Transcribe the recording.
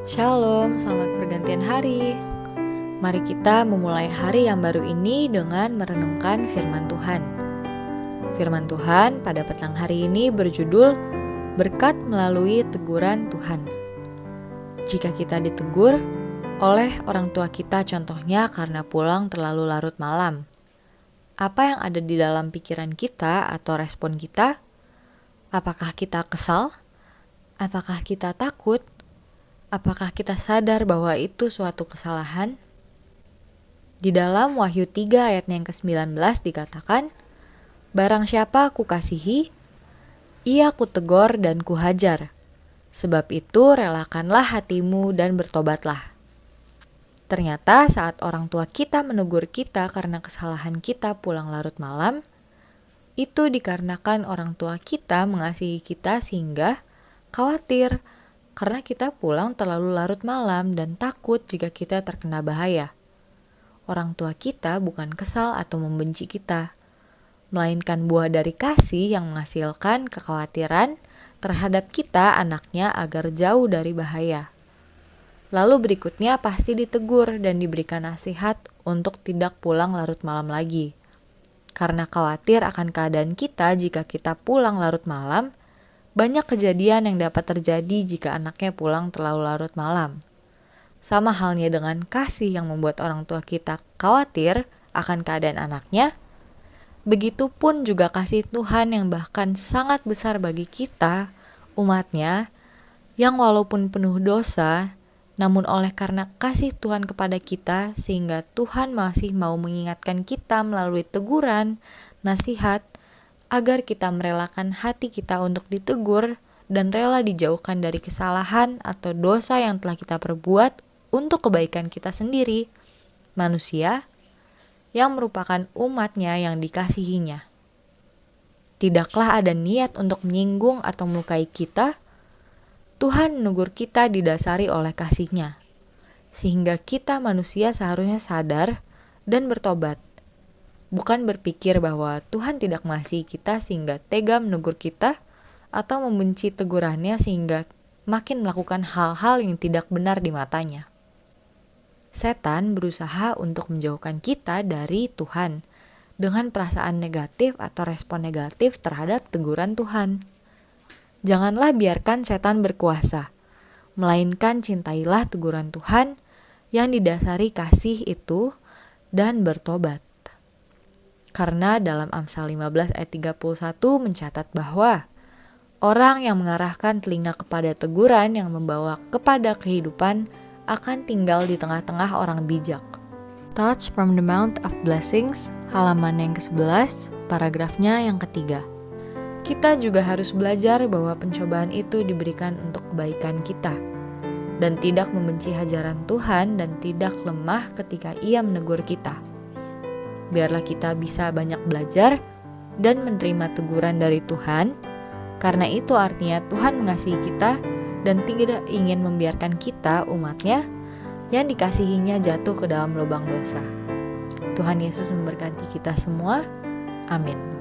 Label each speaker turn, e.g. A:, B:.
A: Shalom, selamat pergantian hari. Mari kita memulai hari yang baru ini dengan merenungkan firman Tuhan. Firman Tuhan pada petang hari ini berjudul Berkat melalui teguran Tuhan. Jika kita ditegur oleh orang tua kita, contohnya karena pulang terlalu larut malam, apa yang ada di dalam pikiran kita atau respon kita? Apakah kita kesal? Apakah kita takut? Apakah kita sadar bahwa itu suatu kesalahan? Di dalam Wahyu 3 ayat yang ke-19 dikatakan, Barang siapa kukasihi, ia kutegor dan kuhajar. Sebab itu relakanlah hatimu dan bertobatlah. Ternyata saat orang tua kita menegur kita karena kesalahan kita pulang larut malam, itu dikarenakan orang tua kita mengasihi kita sehingga khawatir karena kita pulang terlalu larut malam dan takut jika kita terkena bahaya. Orang tua kita bukan kesal atau membenci kita, melainkan buah dari kasih yang menghasilkan kekhawatiran terhadap kita anaknya agar jauh dari bahaya. Lalu berikutnya pasti ditegur dan diberikan nasihat untuk tidak pulang larut malam lagi. Karena khawatir akan keadaan kita jika kita pulang larut malam, banyak kejadian yang dapat terjadi jika anaknya pulang terlalu larut malam. Sama halnya dengan kasih yang membuat orang tua kita khawatir akan keadaan anaknya, begitupun juga kasih Tuhan yang bahkan sangat besar bagi kita, umatnya, yang walaupun penuh dosa, namun oleh karena kasih Tuhan kepada kita, sehingga Tuhan masih mau mengingatkan kita melalui teguran, nasihat, agar kita merelakan hati kita untuk ditegur dan rela dijauhkan dari kesalahan atau dosa yang telah kita perbuat untuk kebaikan kita sendiri, manusia, yang merupakan umatnya yang dikasihinya. Tidaklah ada niat untuk menyinggung atau melukai kita. Tuhan menegur kita didasari oleh kasih-Nya, sehingga kita manusia seharusnya sadar dan bertobat. Bukan berpikir bahwa Tuhan tidak mengasihi kita sehingga tega menegur kita atau membenci tegurannya sehingga makin melakukan hal-hal yang tidak benar di matanya. Setan berusaha untuk menjauhkan kita dari Tuhan dengan perasaan negatif atau respon negatif terhadap teguran Tuhan. Janganlah biarkan setan berkuasa, melainkan cintailah teguran Tuhan yang didasari kasih itu dan bertobat. Karena dalam Amsal 15 ayat 31 mencatat bahwa orang yang mengarahkan telinga kepada teguran yang membawa kepada kehidupan akan tinggal di tengah-tengah orang bijak. Thoughts from the Mount of Blessings, halaman yang ke-11, paragrafnya yang ketiga. Kita juga harus belajar bahwa pencobaan itu diberikan untuk kebaikan kita, dan tidak membenci hajaran Tuhan dan tidak lemah ketika Ia menegur kita. Biarlah kita bisa banyak belajar dan menerima teguran dari Tuhan, karena itu artinya Tuhan mengasihi kita dan tidak ingin membiarkan kita, umatnya, yang dikasihinya jatuh ke dalam lubang dosa. Tuhan Yesus memberkati kita semua. Amin.